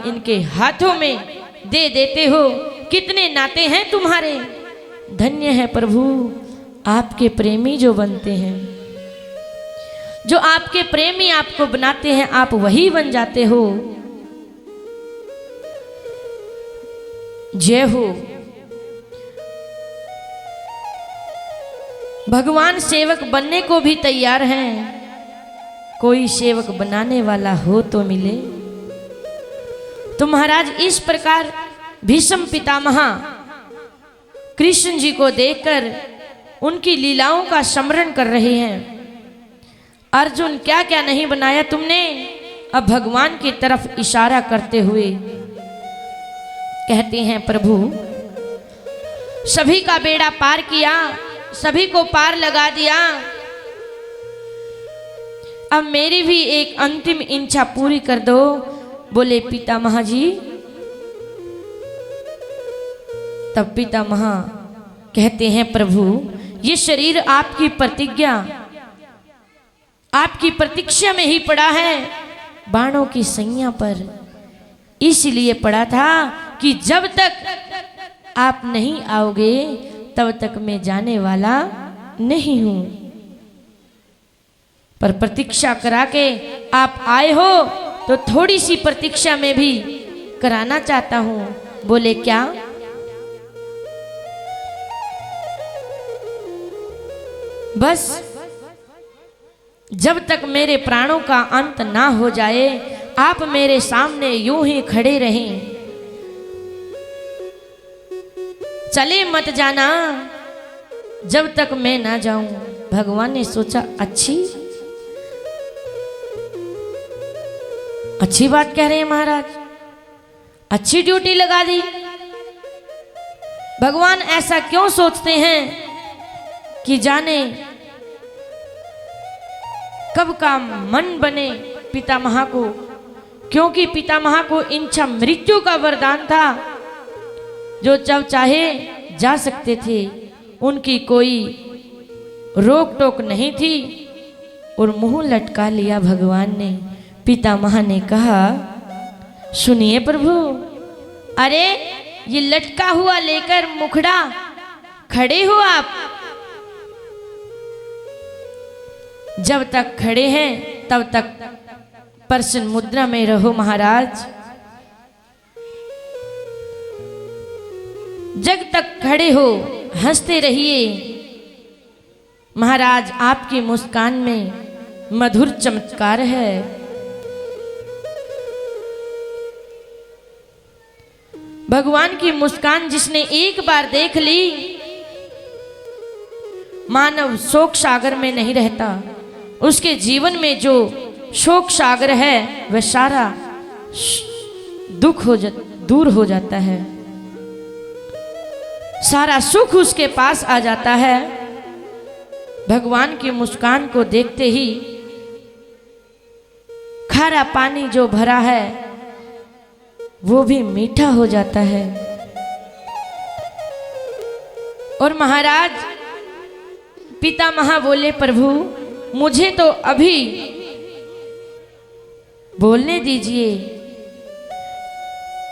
इनके हाथों में दे देते हो। कितने नाते हैं तुम्हारे, धन्य है प्रभु आपके प्रेमी जो बनते हैं। जो आपके प्रेमी आपको बनाते हैं, आप वही बन जाते हो। जय हो। भगवान सेवक बनने को भी तैयार हैं, कोई सेवक बनाने वाला हो तो मिले। तो महाराज इस प्रकार भीष्म पितामह कृष्ण जी को देखकर उनकी लीलाओं का स्मरण कर रहे हैं। अर्जुन क्या क्या नहीं बनाया तुमने। अब भगवान की तरफ इशारा करते हुए कहते हैं, प्रभु सभी का बेड़ा पार किया, सभी को पार लगा दिया। अब मेरी भी एक अंतिम इच्छा पूरी कर दो। बोले पितामह जी। तब पितामह कहते हैं, प्रभु ये शरीर आपकी प्रतिज्ञा, आपकी प्रतीक्षा में ही पड़ा है, बाणों की सैया पर। इसलिए पड़ा था कि जब तक आप नहीं आओगे तब तक मैं जाने वाला नहीं हूं। पर प्रतीक्षा करा के आप आए हो तो थोड़ी सी प्रतीक्षा में भी कराना चाहता हूं। बोले क्या। बस जब तक मेरे प्राणों का अंत ना हो जाए आप मेरे सामने यूं ही खड़े रहें, चले मत जाना जब तक मैं ना जाऊं। भगवान ने सोचा अच्छी बात कह रहे हैं महाराज, अच्छी ड्यूटी लगा दी। भगवान ऐसा क्यों सोचते हैं कि जाने कब का मन बने पितामह को, क्योंकि पितामह को इच्छा मृत्यु का वरदान था, जो जब चाहे जा सकते थे, उनकी कोई रोक टोक नहीं थी। और मुंह लटका लिया भगवान ने। पितामह ने कहा, सुनिए प्रभु, अरे ये लटका हुआ लेकर मुखड़ा खड़े हो आप। जब तक खड़े हैं तब तक प्रसन्न मुद्रा में रहो महाराज। जब तक खड़े हो हंसते रहिए। महाराज आपकी मुस्कान में मधुर चमत्कार है। भगवान की मुस्कान जिसने एक बार देख ली, मानव शोक सागर में नहीं रहता। उसके जीवन में जो शोक सागर है वह सारा दुख दूर हो जाता है, सारा सुख उसके पास आ जाता है। भगवान की मुस्कान को देखते ही खारा पानी जो भरा है वो भी मीठा हो जाता है। और महाराज पितामह बोले, प्रभु मुझे तो अभी बोलने दीजिए,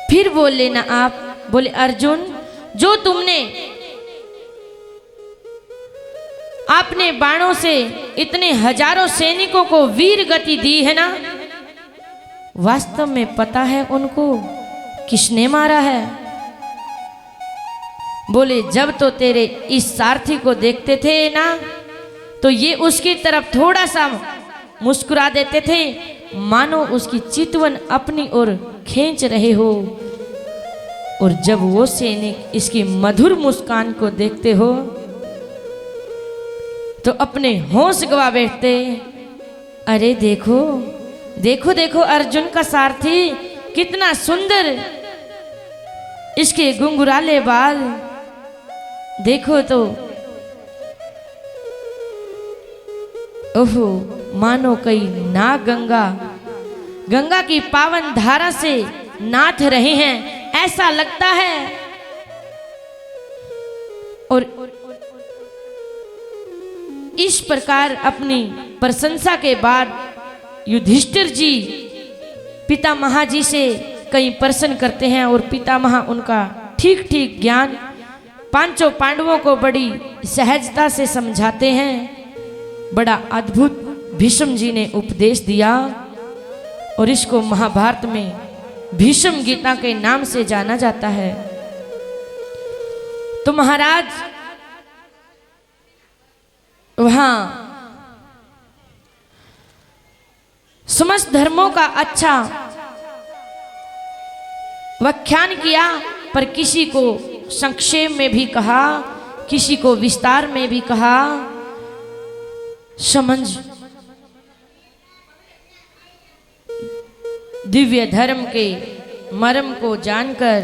फिर बोल लेना आप। बोले, अर्जुन जो तुमने आपने बाणों से इतने हजारों सैनिकों को वीर गति दी है ना, वास्तव में पता है उनको किसने मारा है? बोले, जब तो तेरे इस सारथी को देखते थे ना, तो ये उसकी तरफ थोड़ा सा मुस्कुरा देते थे, मानो उसकी चितवन अपनी ओर खींच रहे हो। और जब वो सैनिक इसकी मधुर मुस्कान को देखते हो तो अपने होश गवा बैठते। अरे देखो देखो देखो, अर्जुन का सारथी कितना सुंदर, इसके घुंघराले बाल देखो तो ओहो, मानो कई नाग गंगा की पावन धारा से नाथ रहे हैं, ऐसा लगता है। और इस प्रकार अपनी प्रशंसा के बाद युधिष्ठिर जी पितामह जी से कई प्रश्न करते हैं और पितामह उनका ठीक ठीक ज्ञान पांचों पांडवों को बड़ी सहजता से समझाते हैं। बड़ा अद्भुत भीष्म जी ने उपदेश दिया और इसको महाभारत में भीष्म गीता के नाम से जाना जाता है। तो महाराज वहां समस्त धर्मों का अच्छा व्याख्यान किया, पर किसी को संक्षेप में भी कहा, किसी को विस्तार में भी कहा। समझ दिव्य धर्म के मर्म को जानकर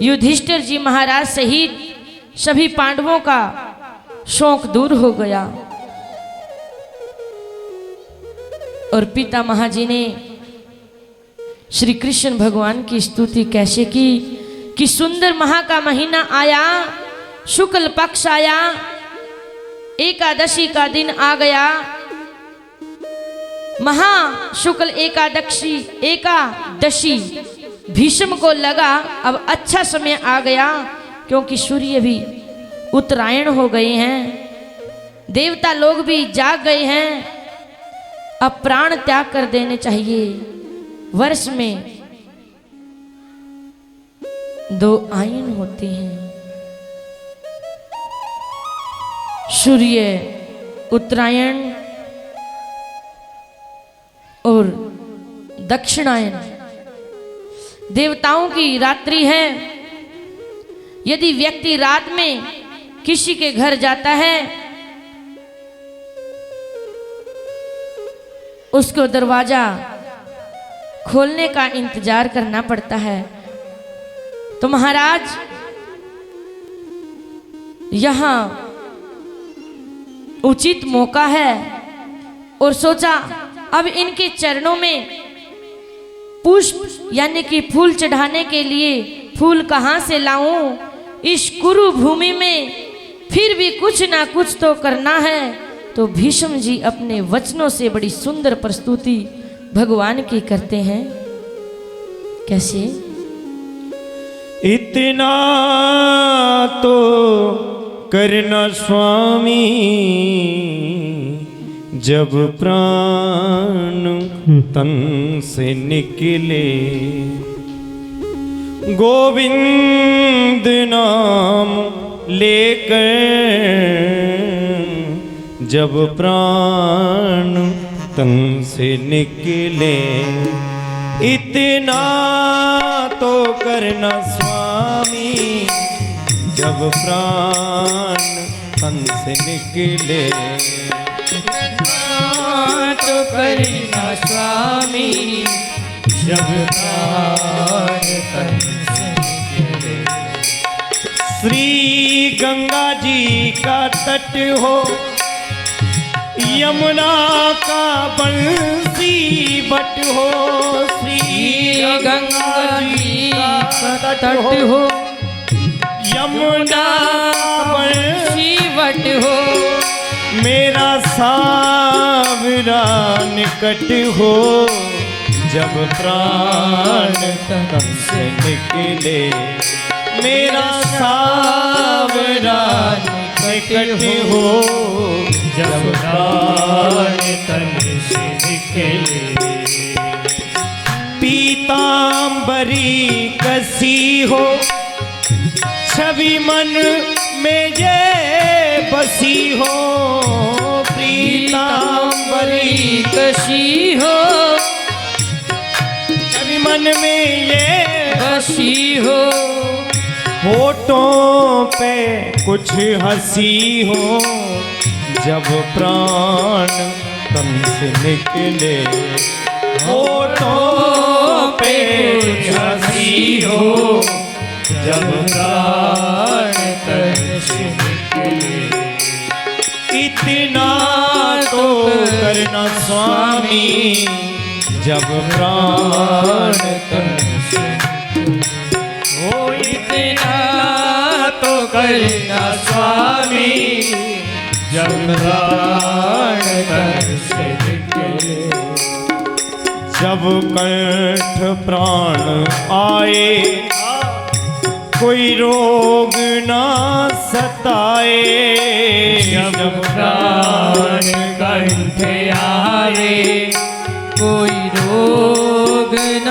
युधिष्ठिर जी महाराज सहित सभी पांडवों का शोक दूर हो गया और पितामह जी ने श्री कृष्ण भगवान की स्तुति कैसे की कि सुंदर माह का महीना आया, शुक्ल पक्ष आया, एकादशी का दिन आ गया। महा शुक्ल एकादशी भीष्म को लगा अब अच्छा समय आ गया, क्योंकि सूर्य भी उत्तरायण हो गए हैं, देवता लोग भी जाग गए हैं, अब प्राण त्याग कर देने चाहिए। वर्ष में 2 आयन होते हैं, सूर्य उत्तरायण और दक्षिणायन। देवताओं की रात्रि है। यदि व्यक्ति रात में किसी के घर जाता है, उसको दरवाजा खोलने का इंतजार करना पड़ता है। तो महाराज यहां उचित मौका है और सोचा अब इनके चरणों में पुष्प यानी कि फूल चढ़ाने के लिए फूल कहां से लाऊं। इस कुरु भूमि में फिर भी कुछ ना कुछ तो करना है। तो भीष्म जी अपने वचनों से बड़ी सुंदर प्रस्तुति भगवान की करते हैं। कैसे? इतना तो करना स्वामी, जब प्राण तन से निकले, गोविंद नाम लेकर जब प्राण तन से निकले। इतना तो करना स्वामी, जब प्राण तन से निकले। तो करना स्वामी, जब प्राण तन से निकले। श्री गंगा जी का तट हो, यमुना का बंसी बट हो। श्री गंगा जी का तट हो, यमुना का बंसी बट हो। मेरा सावरा निकट हो, जब प्राण तन से निकले। मेरा सावरा निकट हो, जब प्राण तन से निकले। पीतांबरी कसी हो, छवि मन में ये बसी हो। पीतांबरी कसी हो, छवि मन में ये बसी हो। होठों पे कुछ हंसी हो, जब प्राण तन से निकले। होठों पे हंसी हो, जब प्राण तन से निकले। इतना तो करना स्वामी, जब प्राण तन से। ओ इतना तो करना स्वामी, जब प्राण तन से निकले। जब कंठ प्राण आए कोई रोग ना सताए। जब प्राण कंठ आए कोई रोग न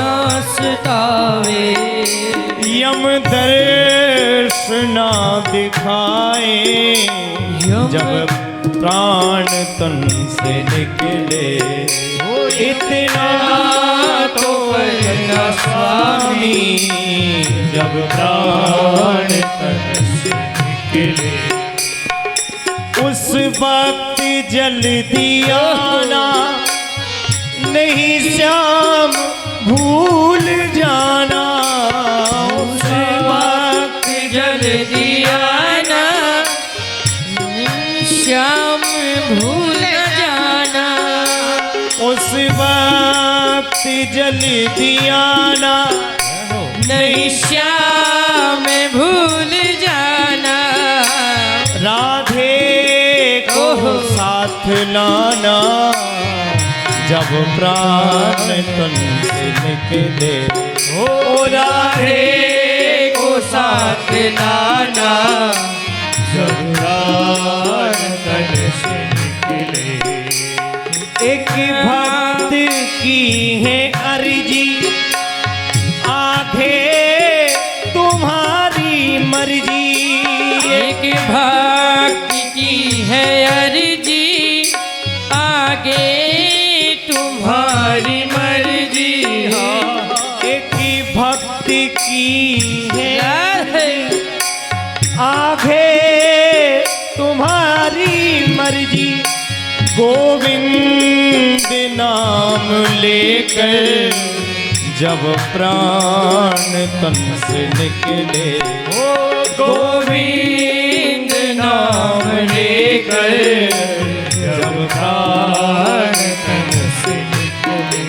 सतावे। यम दर्श ना दिखाए जब प्राण तन से निकले। इतना तो करना स्वामी जब प्राण तन से निकले। उस वक्त जल्दी आना नहीं श्याम भूल जाना। उस वक्त जल्दी आना श्याम भूल जाना। उस वक्त जल्दी आना नहीं श्याम भूल जाना। राधे को साथ लाना जब प्राण तन से निकले। ओ राधे को साथ लाना जब प्राण तन से निकले। एक भक्त की है अर्जी आगे तुम्हारी मर्जी। एक भक्त की है अर्जी आगे तुम्हारी मर्जी। एक भक्त की है आगे तुम्हारी मर्जी। गोविंद नाम लेकर जब प्राण तन से निकले। ओ गोविंद नाम लेकर जब प्राण तन से निकले।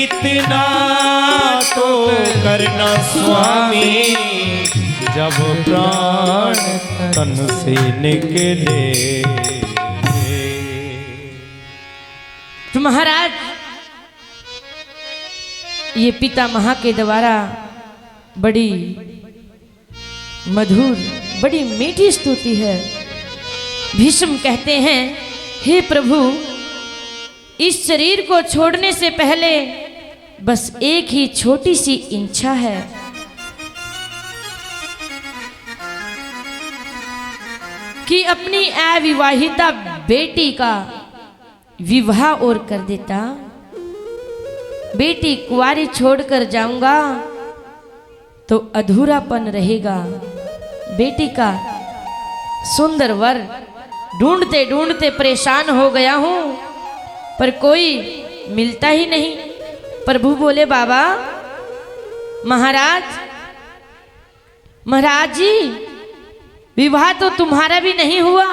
इतना तो करना स्वामी जब प्राण तन से निकले। तो महाराज ये पितामह के द्वारा बड़ी मधुर बड़ी मीठी स्तुति है। भीष्म कहते हैं, हे प्रभु, इस शरीर को छोड़ने से पहले बस एक ही छोटी सी इच्छा है। कि अपनी अविवाहिता बेटी का विवाह और कर देता। बेटी कुंवारी छोड़कर जाऊंगा तो अधूरापन रहेगा। बेटी का सुंदर वर ढूंढते ढूंढते परेशान हो गया हूं, पर कोई मिलता ही नहीं। प्रभु बोले, बाबा महाराज, महाराज जी, विवाह तो तुम्हारा भी नहीं हुआ,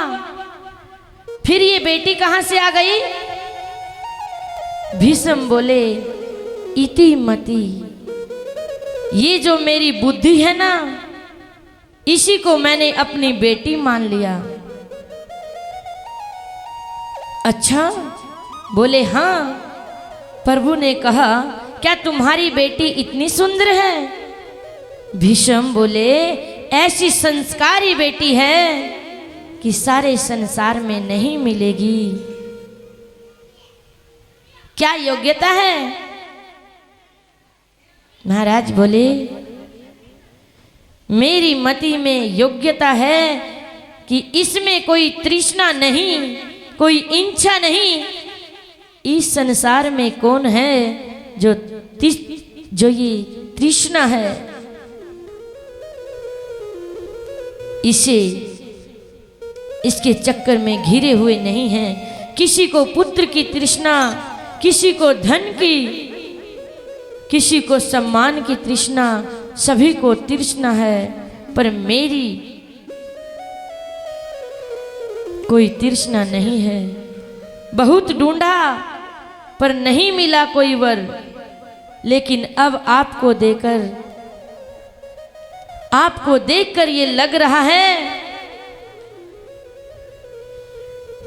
फिर ये बेटी कहां से आ गई? भीष्म बोले, इति मति, ये जो मेरी बुद्धि है ना, इसी को मैंने अपनी बेटी मान लिया। अच्छा? बोले हाँ। प्रभु ने कहा, क्या तुम्हारी बेटी इतनी सुंदर है? भीष्म बोले, ऐसी संस्कारी बेटी है कि सारे संसार में नहीं मिलेगी। क्या योग्यता है? महाराज बोले, मेरी मति में योग्यता है कि इसमें कोई तृष्णा नहीं, कोई इच्छा नहीं। इस संसार में कौन है जो ये तृष्णा है? इसे इसके चक्कर में घिरे हुए नहीं हैं। किसी को पुत्र की तृष्णा, किसी को धन की, किसी को सम्मान की तृष्णा, सभी को तृष्णा है, पर मेरी कोई तृष्णा नहीं है। बहुत ढूंढा पर नहीं मिला कोई वर, लेकिन अब आपको देखकर ये लग रहा है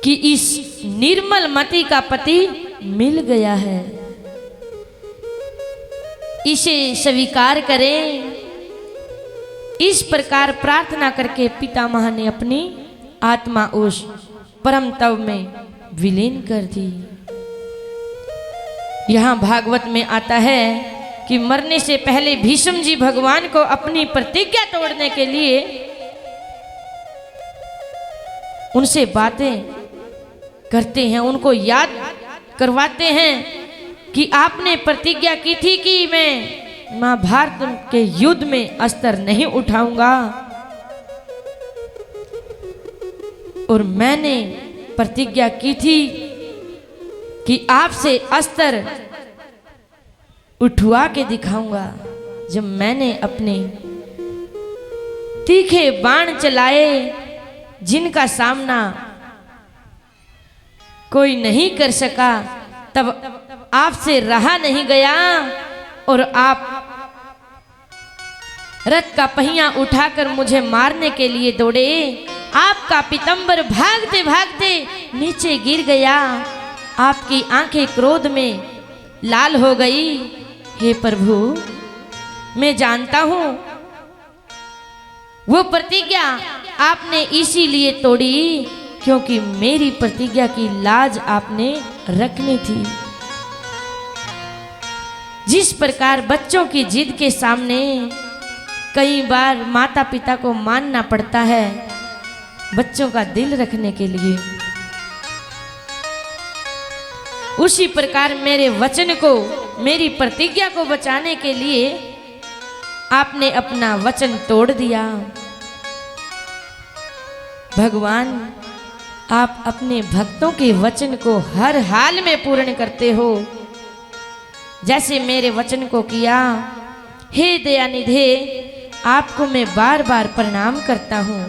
कि इस निर्मल मति का पति मिल गया है। इसे स्वीकार करें। इस प्रकार प्रार्थना करके पितामह ने अपनी आत्मा उस परम तव में विलीन कर दी। यहाँ भागवत में आता है कि मरने से पहले भीष्म जी भगवान को अपनी प्रतिज्ञा तोड़ने के लिए उनसे बातें करते हैं, उनको याद करवाते हैं कि आपने प्रतिज्ञा की थी कि मैं महाभारत के युद्ध में अस्त्र नहीं उठाऊंगा, और मैंने प्रतिज्ञा की थी कि आपसे अस्त्र उठवा के दिखाऊंगा। जब मैंने अपने तीखे बाण चलाए जिनका सामना कोई नहीं कर सका, तब आपसे रहा नहीं गया और आप रथ का पहिया उठाकर मुझे मारने के लिए दौड़े। आपका पीतंबर भागते भागते नीचे गिर गया, आपकी आंखें क्रोध में लाल हो गई। हे प्रभु, मैं जानता हूं वो प्रतिज्ञा आपने इसीलिए तोड़ी क्योंकि मेरी प्रतिज्ञा की लाज आपने रखनी थी। जिस प्रकार बच्चों की जिद के सामने कई बार माता पिता को मानना पड़ता है बच्चों का दिल रखने के लिए, उसी प्रकार मेरे वचन को, मेरी प्रतिज्ञा को बचाने के लिए आपने अपना वचन तोड़ दिया। भगवान, आप अपने भक्तों के वचन को हर हाल में पूर्ण करते हो, जैसे मेरे वचन को किया। हे दयानिधे, आपको मैं बार बार प्रणाम करता हूँ।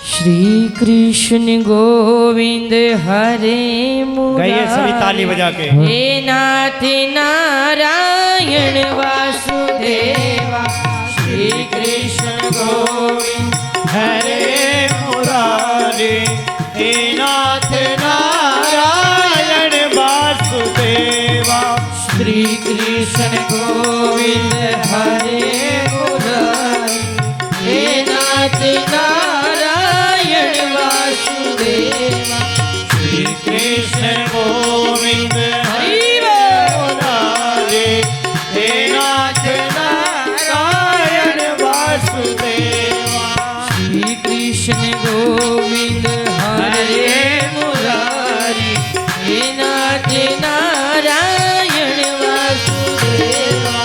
श्री कृष्ण गोविंद हरे गाइए सभी ताली बजा के। हे नाथ नारायण वासुदेवा, श्री कृष्ण गोविंद हरे मुरारी, हे नाथ नारायण वासुदेवा। श्री कृष्ण गोविंद हरे मुरारी, हे नाथ नारायण वासुदेवा। श्री कृष्ण गोविंद हरे मुरारी, हे नाथ नारायण वासुदेवा। श्री कृष्ण गोविंद हरे मुरारी, हे नाथ नारायण वासुदेवा।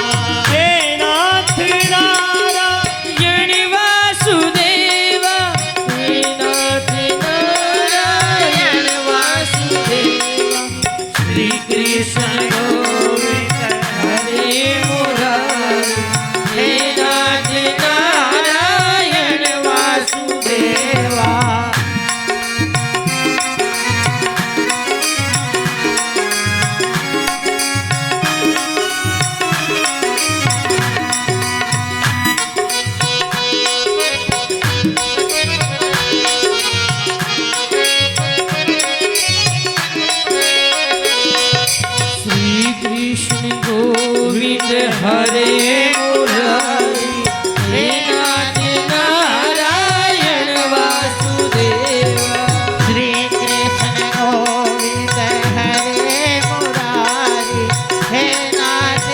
हे नाथ नारायण वासुदेवा, हे नाथ नारायण वासुदेवा। श्री कृष्ण गोविंद हरे मुरारी, हे नाथ नारायण वासुदेवा। श्री कृष्ण गोविंद हरे मुरारी, हे नाथ नारायण वासुदेवा। श्री कृष्ण गोविंद हरे मुरारी, हे नाथ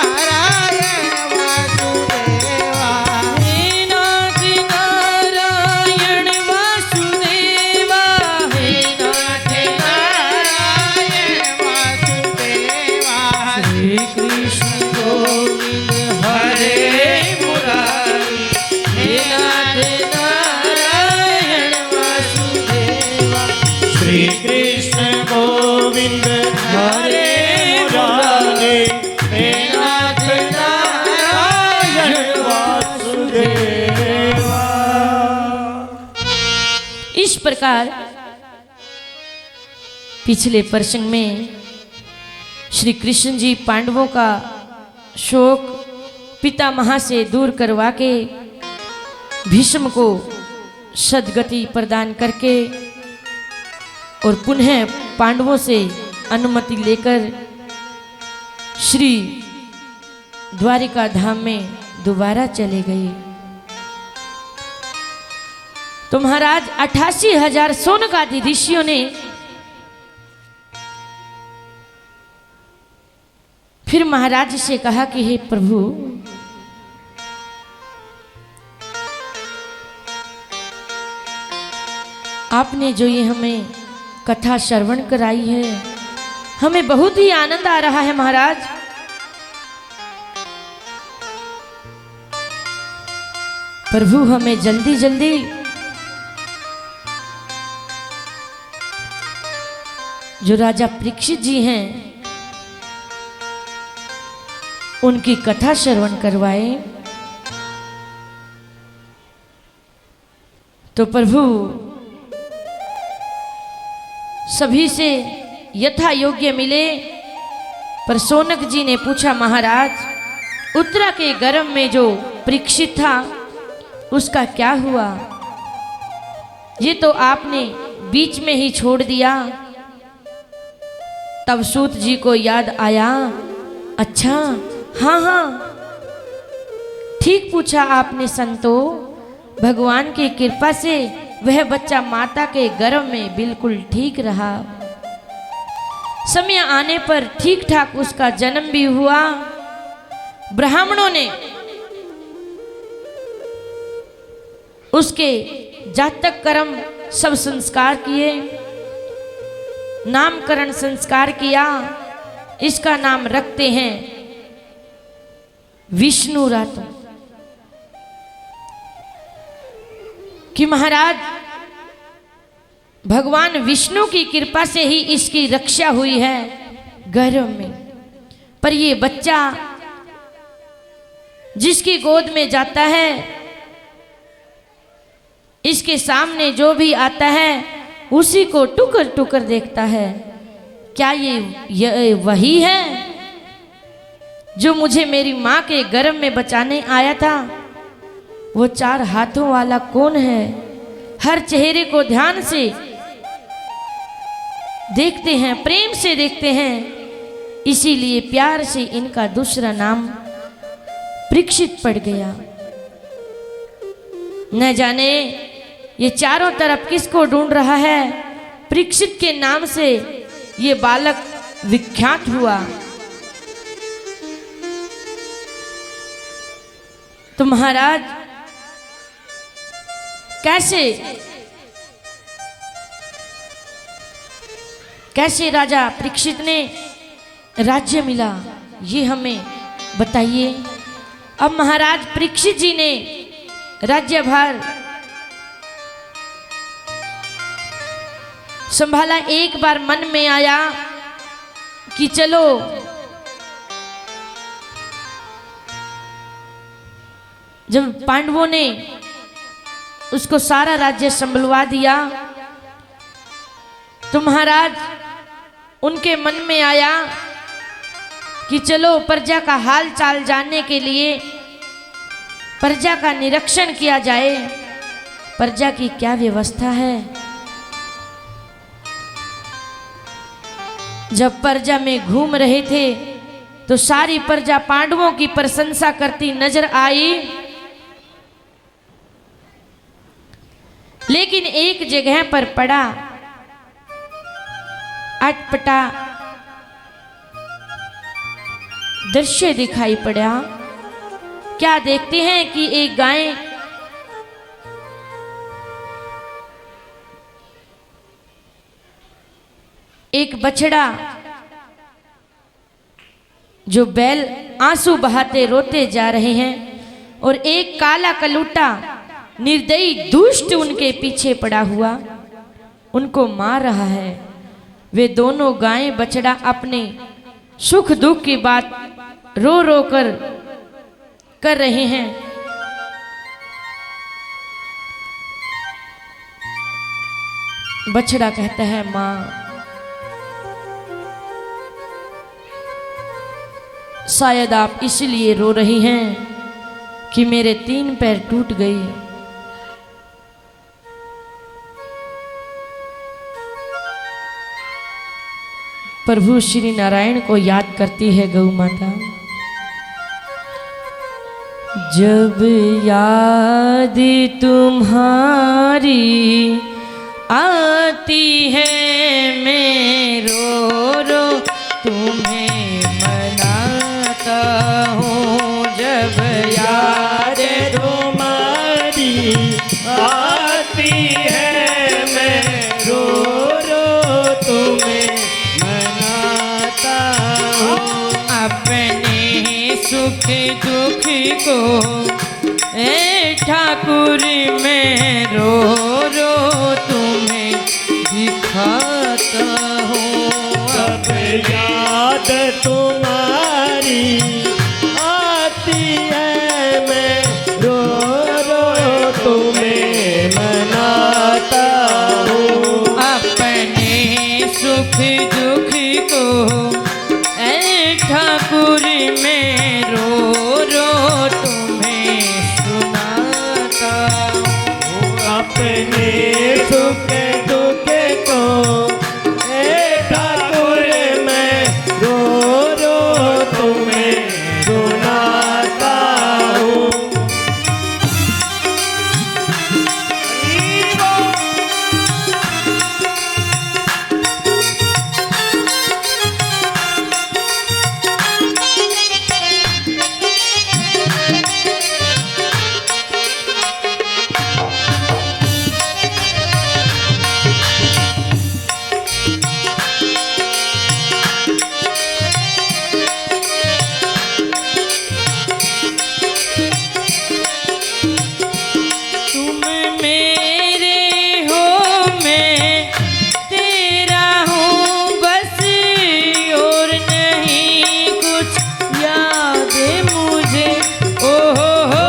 नारायण वासुदेवा। हे नाथ नारायण वासुदेवा, हे नाथ नारायण वासुदेवा। श्री कृष्ण गोविंद हरे मुरारी, हे नाथ नारायण वासुदेवा। श्री कृष्ण गोविंद हरे मुरारी, हे नाथ नारायण वासुदेवा। इस प्रकार पिछले प्रसंग में श्री कृष्ण जी पांडवों का शोक पितामह से दूर करवा के भीष्म को सद्गति प्रदान करके और पुनः पांडवों से अनुमति लेकर श्री द्वारिका धाम में दोबारा चले गए। तो महाराज 88,000 सोनकादि ऋषियों ने फिर महाराज से कहा कि हे प्रभु, आपने जो ये हमें कथा श्रवण कराई है, हमें बहुत ही आनंद आ रहा है महाराज। प्रभु हमें जल्दी जल्दी जो राजा परीक्षित जी हैं उनकी कथा श्रवण करवाए। तो प्रभु सभी से यथा योग्य मिले, पर सोनक जी ने पूछा, महाराज उत्तरा के गर्भ में जो परीक्षित था उसका क्या हुआ? ये तो आपने बीच में ही छोड़ दिया। तब सूत जी को याद आया, अच्छा हाँ हाँ ठीक पूछा आपने संतो, भगवान की कृपा से वह बच्चा माता के गर्भ में बिल्कुल ठीक रहा। समय आने पर ठीक ठाक उसका जन्म भी हुआ। ब्राह्मणों ने उसके जातक कर्म सब संस्कार किए, नामकरण संस्कार किया। इसका नाम रखते हैं विष्णु रातु, कि महाराज भगवान विष्णु की कृपा से ही इसकी रक्षा हुई है गर्भ में। पर ये बच्चा जिसकी गोद में जाता है, इसके सामने जो भी आता है उसी को टुकर टुकर देखता है। क्या ये वही है जो मुझे मेरी माँ के गर्भ में बचाने आया था? वो 4 हाथों वाला कौन है? हर चेहरे को ध्यान से देखते हैं, प्रेम से देखते हैं, इसीलिए प्यार से इनका दूसरा नाम परीक्षित पड़ गया। न जाने ये चारों तरफ किसको ढूंढ रहा है। परीक्षित के नाम से ये बालक विख्यात हुआ। तो महाराज कैसे राजा परीक्षित ने राज्य मिला, ये हमें बताइए। अब महाराज परीक्षित जी ने राज्यभार संभाला। एक बार मन में आया कि चलो जब पांडवों ने उसको सारा राज्य संभलवा दिया, तो महाराज उनके मन में आया कि चलो प्रजा का हाल चाल जानने के लिए प्रजा का निरीक्षण किया जाए, प्रजा की क्या व्यवस्था है। जब प्रजा में घूम रहे थे तो सारी प्रजा पांडवों की प्रशंसा करती नजर आई, लेकिन एक जगह पर पड़ा अटपटा दृश्य दिखाई पड़ा। क्या देखते हैं कि एक गाय एक बछड़ा जो बैल आंसू बहाते रोते जा रहे हैं, और एक काला कलूटा निर्दयी दुष्ट उनके पीछे पड़ा हुआ उनको मार रहा है। वे दोनों गाय बछड़ा अपने सुख दुख की बात रो रो कर रहे हैं। बछड़ा कहता है, माँ शायद आप इसलिए रो रही हैं कि मेरे 3 पैर टूट गए। प्रभु श्री नारायण को याद करती है गौ माता। जब याद तुम्हारी आती है मैं रो रो तुम्हें मनाता हूँ। जब याद तुम्हारी आती है मैं रो रो तुम्हें मनाता हूँ। अपने सुख दुख को ए ठाकुर मैं रो रो तुम्हें दिखाता हूँ। जब याद तुम्हारी आती है मैं रो रो तुम्हें मनाता हूँ। अपने सुख दुख को ए ठाकुर मैं रो रो तुम्हें सुनाता हूँ। अपने सुख दुख को ए ठाकुर मैं रो रो तुम्हें सुनाता हूँ। तुम मेरे हो मैं तेरा हूँ बस और नहीं कुछ याद मुझे। ओ हो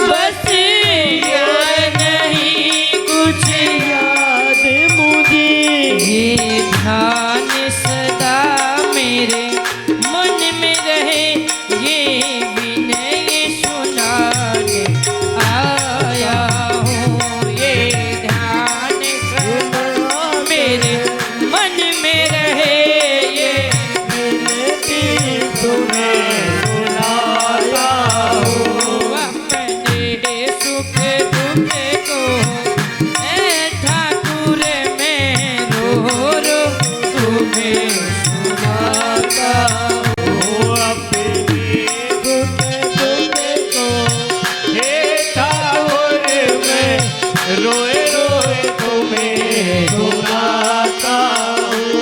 बस याद नहीं कुछ याद मुझे ये ध्यान सदा मेरे मन में रहे। ये विनय सुनाने आया हूँ। ये ध्यान सदा मेरे मन में रहे। ये विनती तुम्हें सुनाता हूँ। अपने सुख दुख को ए ठाकुर मैं रो रो तुम्हें सुनाता हूँ। अपने दुख दुख को हे ठाकुर मैं रोए रोए तुम्हें सुनाता हूँ।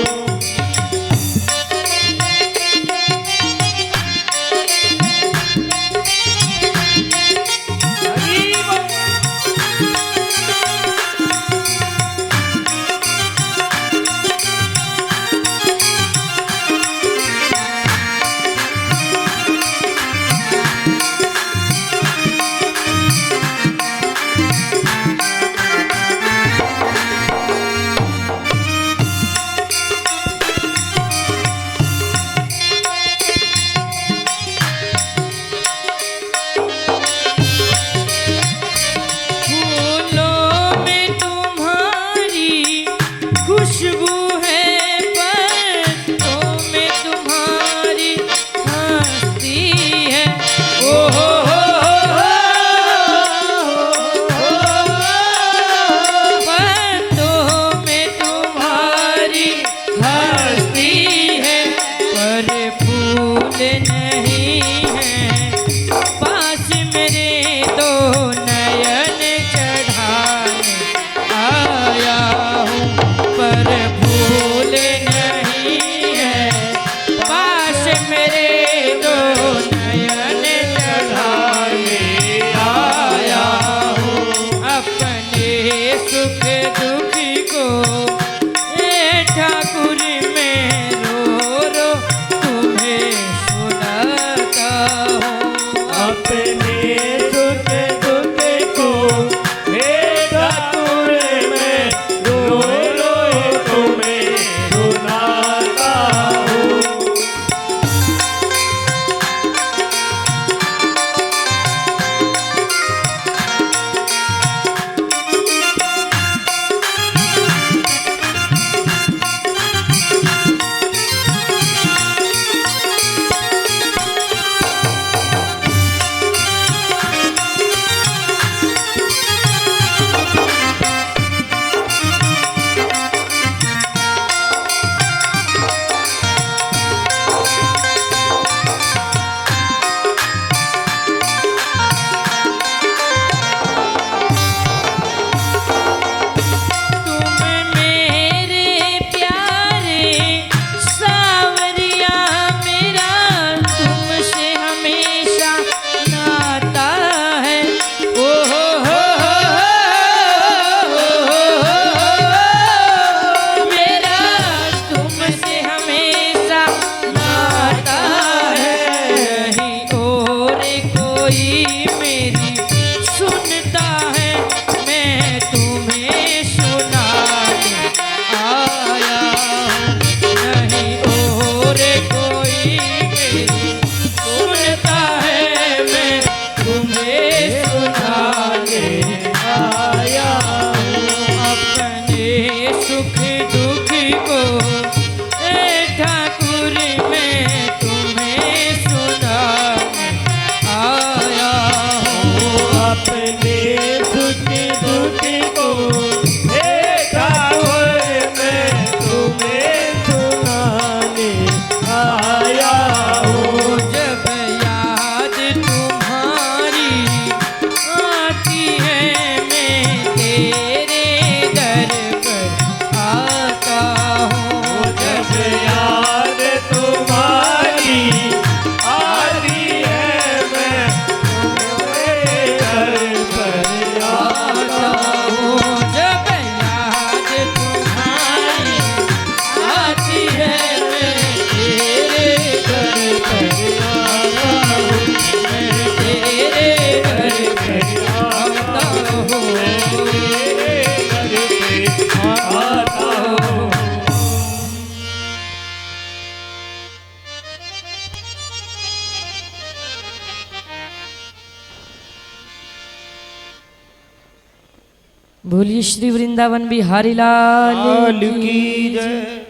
बोलिए श्री वृंदावन बिहारी लाल की जय।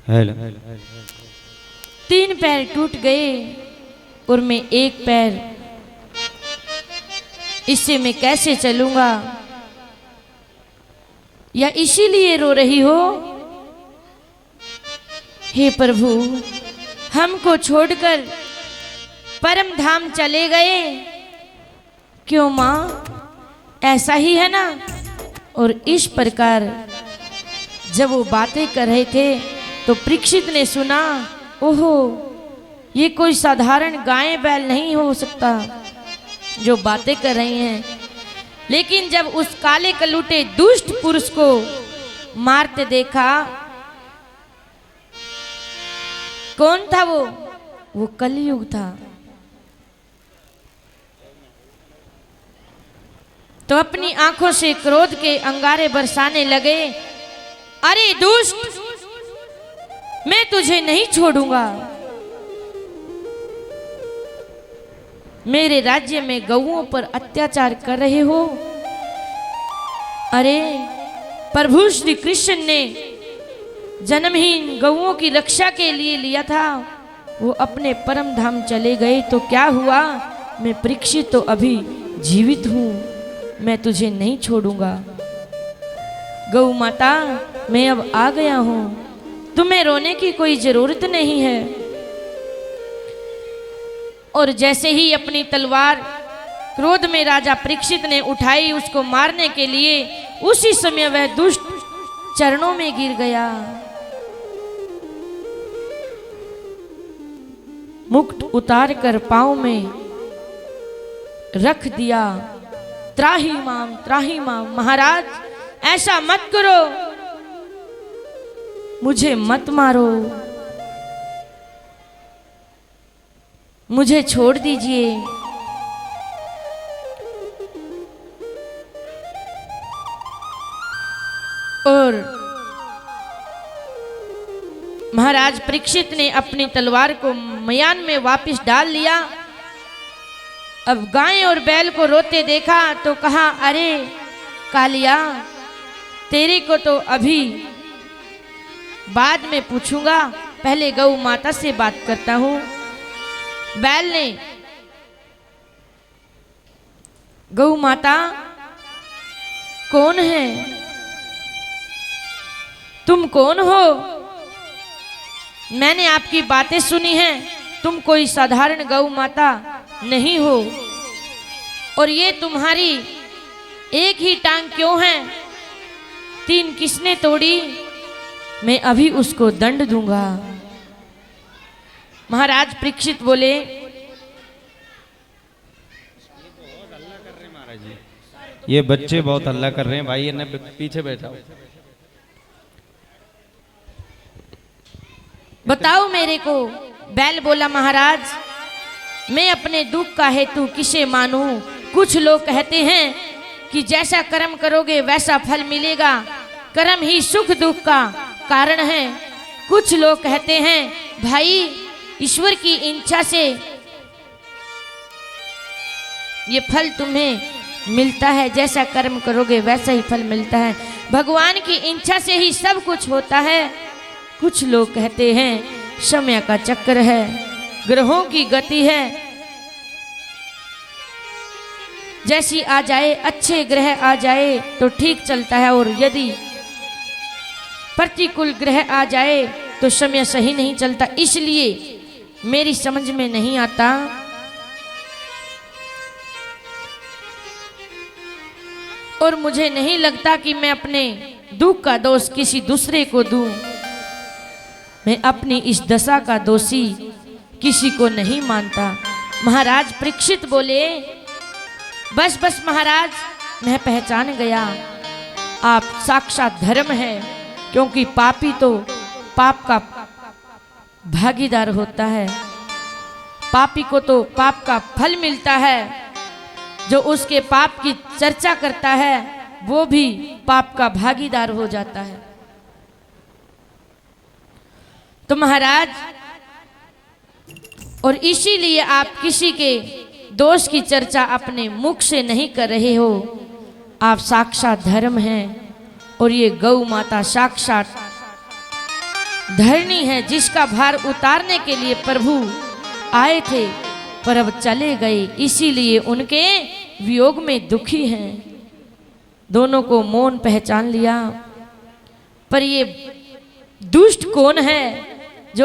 हेलो। 3 पैर टूट गए और मैं एक पैर, इससे मैं कैसे चलूंगा? या इसीलिए रो रही हो? हे प्रभु, हमको छोड़कर परम धाम चले गए क्यों माँ? ऐसा ही है ना? और इस प्रकार जब वो बातें कर रहे थे तो परीक्षित ने सुना, ओहो, ये कोई साधारण गाय बैल नहीं हो सकता जो बातें कर रही हैं। लेकिन जब उस काले कलूटे दुष्ट पुरुष को मारते देखा, कौन था वो कलयुग था। तो अपनी आंखों से क्रोध के अंगारे बरसाने लगे, अरे दुष्ट, मैं तुझे नहीं छोड़ूंगा। मेरे राज्य में गऊओं पर अत्याचार कर रहे हो। अरे प्रभु श्री कृष्ण ने जन्महीन गऊओं की रक्षा के लिए लिया था, वो अपने परम धाम चले गए तो क्या हुआ? मैं परीक्षित तो अभी जीवित हूं, मैं तुझे नहीं छोड़ूंगा। गौ माता, मैं अब आ गया हूं, तुम्हें रोने की कोई जरूरत नहीं है। और जैसे ही अपनी तलवार क्रोध में राजा परीक्षित ने उठाई उसको मारने के लिए, उसी समय वह दुष्ट चरणों में गिर गया। मुकुट उतार कर पांव में रख दिया, त्राही माम त्राही माम। महाराज, ऐसा मत करो, मुझे मत मारो, मुझे छोड़ दीजिए। और महाराज परीक्षित ने अपनी तलवार को मयान में वापस डाल लिया। अब गाय और बैल को रोते देखा तो कहा, अरे कालिया, तेरे को तो अभी बाद में पूछूंगा, पहले गौ माता से बात करता हूं। बैल ने, गौ माता कौन है? तुम कौन हो? मैंने आपकी बातें सुनी हैं, तुम कोई साधारण गौ माता नहीं हो। और ये तुम्हारी एक ही टांग क्यों है? 3 किसने तोड़ी? मैं अभी उसको दंड दूंगा। महाराज परीक्षित बोले, ये बच्चे बहुत हल्ला कर रहे हैं भाई, इन्हें पीछे बैठाओ। बताओ मेरे को। बैल बोला, महाराज, मैं अपने दुख का हेतु किसे मानूं? कुछ लोग कहते हैं कि जैसा कर्म करोगे वैसा फल मिलेगा, कर्म ही सुख दुख का कारण है। कुछ लोग कहते हैं भाई, ईश्वर की इच्छा से ये फल तुम्हें मिलता है, जैसा कर्म करोगे वैसा ही फल मिलता है, भगवान की इच्छा से ही सब कुछ होता है। कुछ लोग कहते हैं समय का चक्र है, ग्रहों की गति है, जैसी आ जाए, अच्छे ग्रह आ जाए तो ठीक चलता है, और यदि प्रतिकूल ग्रह आ जाए तो समय सही नहीं चलता। इसलिए मेरी समझ में नहीं आता। और मुझे नहीं लगता कि मैं अपने दुख का दोष किसी दूसरे को दूं। मैं अपनी इस दशा का दोषी किसी को नहीं मानता। महाराज परीक्षित बोले, बस बस महाराज, मैं पहचान गया, आप साक्षात धर्म है, क्योंकि पापी तो पाप का भागीदार होता है। पापी को तो पाप का फल मिलता है, जो उसके पाप की चर्चा करता है वो भी पाप का भागीदार हो जाता है। तो महाराज, और इसीलिए आप किसी के दोष की चर्चा अपने मुख से नहीं कर रहे हो, आप साक्षात धर्म हैं और ये गौ माता साक्षात धरनी है, जिसका भार उतारने के लिए प्रभु आए थे पर अब चले गए, इसीलिए उनके वियोग में दुखी हैं। दोनों को मौन पहचान लिया, पर ये दुष्ट कौन है